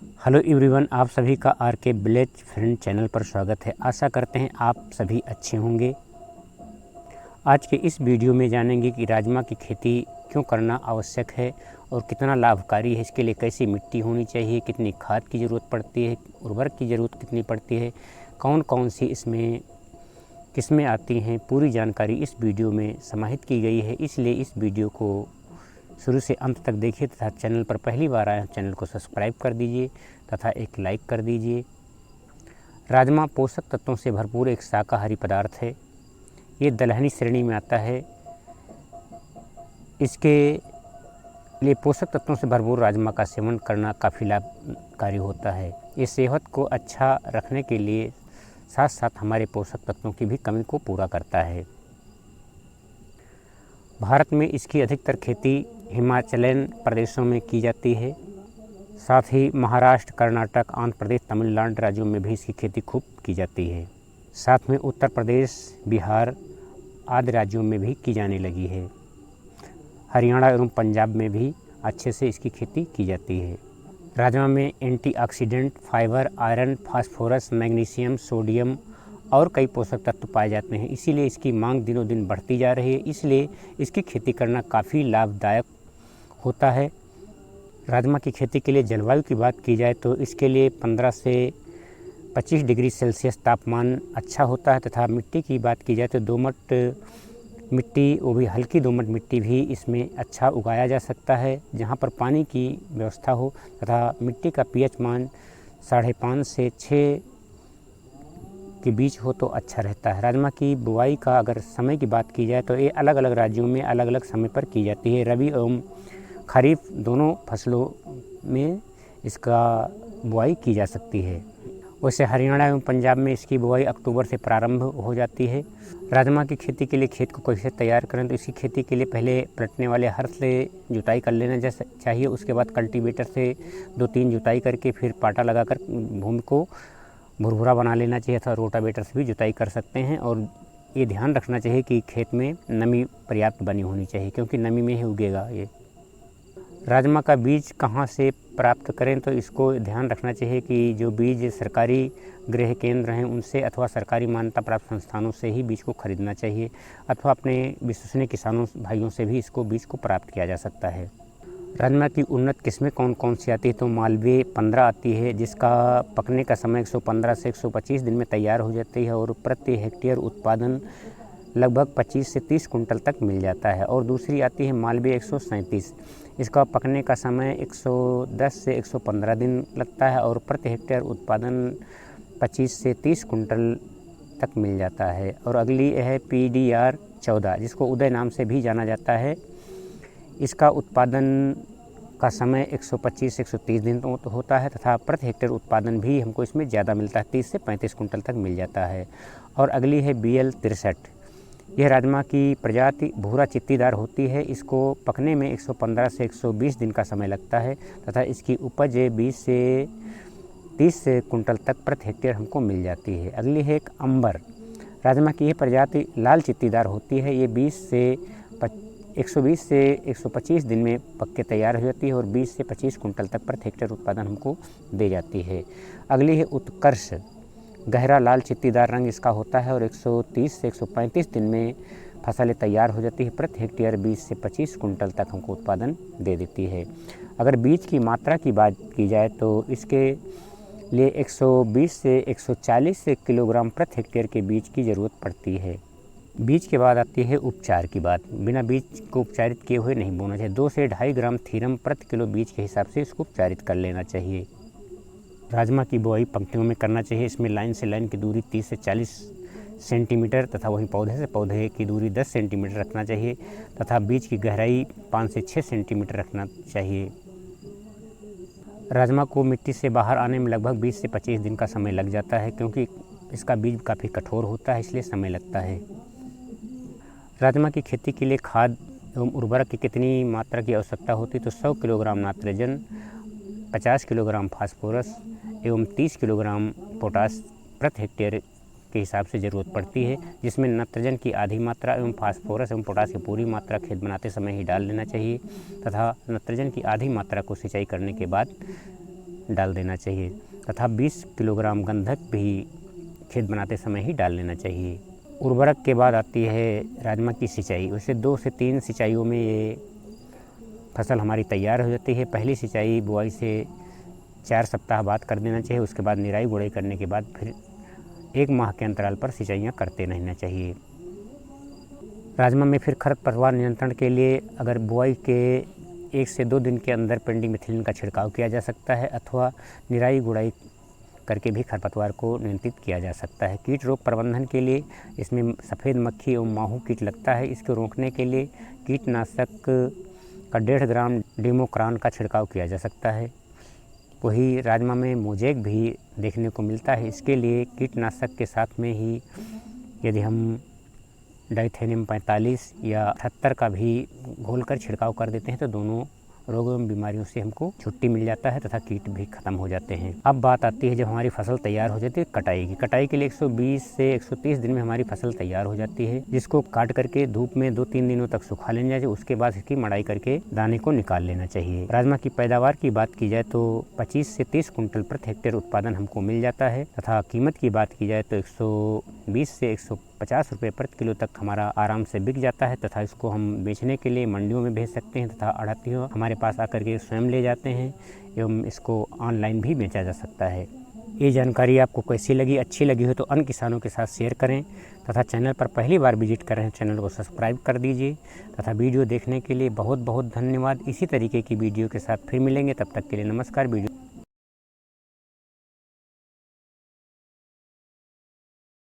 Hello everyone, आप सभी का आर के विलेज फ्रेंड चैनल पर स्वागत है। आशा करते हैं आप सभी अच्छे होंगे। आज के इस वीडियो में जानेंगे कि राजमा की खेती क्यों करना आवश्यक है और कितना लाभकारी है। इसके लिए कैसी मिट्टी होनी चाहिए, कितनी खाद की ज़रूरत पड़ती है, उर्वरक की ज़रूरत कितनी पड़ती है, कौन कौन सी इसमें किस्में आती हैं, पूरी जानकारी इस वीडियो में समाहित की गई है। इसलिए इस वीडियो को शुरू से अंत तक देखिए तथा चैनल पर पहली बार आए चैनल को सब्सक्राइब कर दीजिए तथा एक लाइक कर दीजिए। राजमा पोषक तत्वों से भरपूर एक शाकाहारी पदार्थ है। ये दलहनी श्रेणी में आता है। इसके लिए पोषक तत्वों से भरपूर राजमा का सेवन करना काफ़ी लाभकारी होता है। ये सेहत को अच्छा रखने के लिए साथ साथ हमारे पोषक तत्वों की भी कमी को पूरा करता है। भारत में इसकी अधिकतर खेती हिमाचलन प्रदेशों में की जाती है। साथ ही महाराष्ट्र, कर्नाटक, आंध्र प्रदेश, तमिलनाडु राज्यों में भी इसकी खेती खूब की जाती है। साथ में उत्तर प्रदेश, बिहार आदि राज्यों में भी की जाने लगी है। हरियाणा एवं पंजाब में भी अच्छे से इसकी खेती की जाती है। राजमा में antioxidant, fibre, iron, phosphorus, magnesium, sodium और कई पोषक तत्व पाए जाते हैं। इसीलिए इसकी मांग दिनों दिन बढ़ती जा रही है। इसलिए इसकी खेती करना काफ़ी लाभदायक होता है। राजमा की खेती के लिए जलवायु की बात की जाए तो इसके लिए 15 से 25 डिग्री सेल्सियस तापमान अच्छा होता है तथा मिट्टी की बात की जाए तो दोमट मिट्टी, वो भी हल्की दोमट मिट्टी भी इसमें अच्छा उगाया जा सकता है, जहाँ पर पानी की व्यवस्था हो तथा मिट्टी का पीएच मान 5.5 से 6 के बीच हो तो अच्छा रहता है। राजमा की बुआई का अगर समय की बात की जाए तो ये अलग अलग राज्यों में अलग अलग समय पर की जाती है। रबी एवं खरीफ दोनों फसलों में इसका बुआई की जा सकती है। वैसे हरियाणा एवं पंजाब में इसकी बुआई अक्टूबर से प्रारंभ हो जाती है। राजमा की खेती के लिए खेत को कैसे तैयार करें तो इसकी खेती के लिए पहले पलटने वाले हर से जुताई कर लेना चाहिए। उसके बाद कल्टीवेटर से 2-3 जुताई करके फिर पाटा लगाकर भूमि को भुरभुरा बना लेना चाहिए अथवा रोटावेटर से भी जुताई कर सकते हैं। और ये ध्यान रखना चाहिए कि खेत में नमी पर्याप्त बनी होनी चाहिए, क्योंकि नमी में ही उगेगा ये। राजमा का बीज कहाँ से प्राप्त करें तो इसको ध्यान रखना चाहिए कि जो बीज सरकारी गृह केंद्र हैं उनसे अथवा सरकारी मान्यता प्राप्त संस्थानों से ही बीज को खरीदना चाहिए, अथवा अपने विश्वसनीय किसानों भाइयों से भी इसको बीज को प्राप्त किया जा सकता है। राजमा की उन्नत किस्में कौन कौन सी आती है तो मालवीय 15 आती है, जिसका पकने का समय 115 से 125 दिन में तैयार हो जाती है और प्रति हेक्टेयर उत्पादन लगभग 25 से 30 कुंटल तक मिल जाता है। और दूसरी आती है मालवीय 137, इसका पकने का समय 110 से 115 दिन लगता है और प्रति हेक्टेयर उत्पादन 25 से 30 कुंटल तक मिल जाता है। और अगली है PDR 14, जिसको उदय नाम से भी जाना जाता है। इसका उत्पादन का समय 125 से 130 दिन होता है तथा प्रति हेक्टेयर उत्पादन भी हमको इसमें ज़्यादा मिलता है, 30 से 35 कुंटल तक मिल जाता है। और अगली है BL 63, यह राजमा की प्रजाति भूरा चित्तीदार होती है। इसको पकने में 115 से 120 दिन का समय लगता है तथा इसकी उपज 20 से 30 कुंटल तक प्रति हेक्टेयर हमको मिल जाती है। अगली है एक अंबर, राजमा की यह प्रजाति लाल चित्तीदार होती है। ये 120 से 125 दिन में पक के तैयार हो जाती है और 20 से 25 कुंटल तक प्रति हेक्टेयर उत्पादन हमको दे जाती है। अगली है उत्कर्ष, गहरा लाल चित्तीदार रंग इसका होता है और 130 से 135 दिन में फसलें तैयार हो जाती है। प्रति हेक्टेयर 20 से 25 कुंटल तक हमको उत्पादन दे देती है। अगर बीज की मात्रा की बात की जाए तो इसके लिए 120 से 140 किलोग्राम प्रति हेक्टेयर के बीज की ज़रूरत पड़ती है। बीज के बाद आती है उपचार की बात। बिना बीज को उपचारित किए हुए नहीं बोना चाहिए। 2 से 2.5 ग्राम थीरम प्रति किलो बीज के हिसाब से इसको उपचारित कर लेना चाहिए। राजमा की बुआई पंक्तियों में करना चाहिए। इसमें लाइन से लाइन की दूरी 30 से 40 सेंटीमीटर तथा वहीं पौधे से पौधे की दूरी 10 सेंटीमीटर रखना चाहिए तथा बीज की गहराई 5 से 6 सेंटीमीटर रखना चाहिए। राजमा को मिट्टी से बाहर आने में लगभग 20 से 25 दिन का समय लग जाता है, क्योंकि इसका बीज काफ़ी कठोर होता है, इसलिए समय लगता है। राजमा की खेती के लिए खाद एवं उर्वरक की कितनी मात्रा की आवश्यकता होती है तो 100 किलोग्राम नाइट्रोजन, 50 किलोग्राम फास्फोरस एवं 30 किलोग्राम पोटास प्रति हेक्टेयर के हिसाब से ज़रूरत पड़ती है, जिसमें नाइट्रोजन की आधी मात्रा एवं फास्फोरस एवं पोटास की पूरी मात्रा खेत बनाते समय ही डाल लेना चाहिए तथा नाइट्रोजन की आधी मात्रा को सिंचाई करने के बाद डाल देना चाहिए तथा 20 किलोग्राम गंधक भी खेत बनाते समय ही डाल लेना चाहिए। उर्वरक के बाद आती है राजमा की सिंचाई। वैसे 2 से 3 सिंचाइयों में ये फसल हमारी तैयार हो जाती है। पहली सिंचाई बुआई से 4 सप्ताह बाद कर देना चाहिए। उसके बाद निराई गुड़ाई करने के बाद फिर 1 माह के अंतराल पर सिंचाइयाँ करते रहना चाहिए। राजमा में फिर खरपतवार नियंत्रण के लिए अगर बुआई के 1 से 2 दिन के अंदर पेंडिमिथिलिन का छिड़काव किया जा सकता है अथवा निराई गुड़ाई करके भी खरपतवार को नियंत्रित किया जा सकता है। कीट रोग प्रबंधन के लिए इसमें सफ़ेद मक्खी एवं माहू कीट लगता है। इसको रोकने के लिए कीटनाशक का 1.5 ग्राम डिमोक्रान का छिड़काव किया जा सकता है। वही राजमा में मोजेक भी देखने को मिलता है। इसके लिए कीटनाशक के साथ में ही यदि हम डाइथेनियम 45 या 78 का भी घोलकर छिड़काव कर देते हैं तो दोनों रोगों एवं बीमारियों से हमको छुट्टी मिल जाता है तथा कीट भी खत्म हो जाते हैं। अब बात आती है जब हमारी फसल तैयार हो जाती है कटाई की। कटाई के लिए 120 से 130 दिन में हमारी फसल तैयार हो जाती है, जिसको काट करके धूप में 2-3 दिनों तक सुखा लेना चाहिए। उसके बाद इसकी मड़ाई करके दाने को निकाल लेना चाहिए। राजमा की पैदावार की बात की जाए तो 25 से 30 कुंटल प्रति हेक्टेयर उत्पादन हमको मिल जाता है तथा कीमत की बात की जाए तो 120 से 150 रुपये प्रति किलो तक हमारा आराम से बिक जाता है तथा इसको हम बेचने के लिए मंडियों में भेज सकते हैं तथा आढ़तियों हमारे पास आकर के स्वयं ले जाते हैं एवं इसको ऑनलाइन भी बेचा जा सकता है। ये जानकारी आपको कैसी लगी? अच्छी लगी हो तो अन्य किसानों के साथ शेयर करें तथा चैनल पर पहली बार विजिट कर रहे हैं चैनल को सब्सक्राइब कर दीजिए तथा वीडियो देखने के लिए बहुत बहुत धन्यवाद। इसी तरीके की वीडियो के साथ फिर मिलेंगे, तब तक के लिए नमस्कार। वीडियो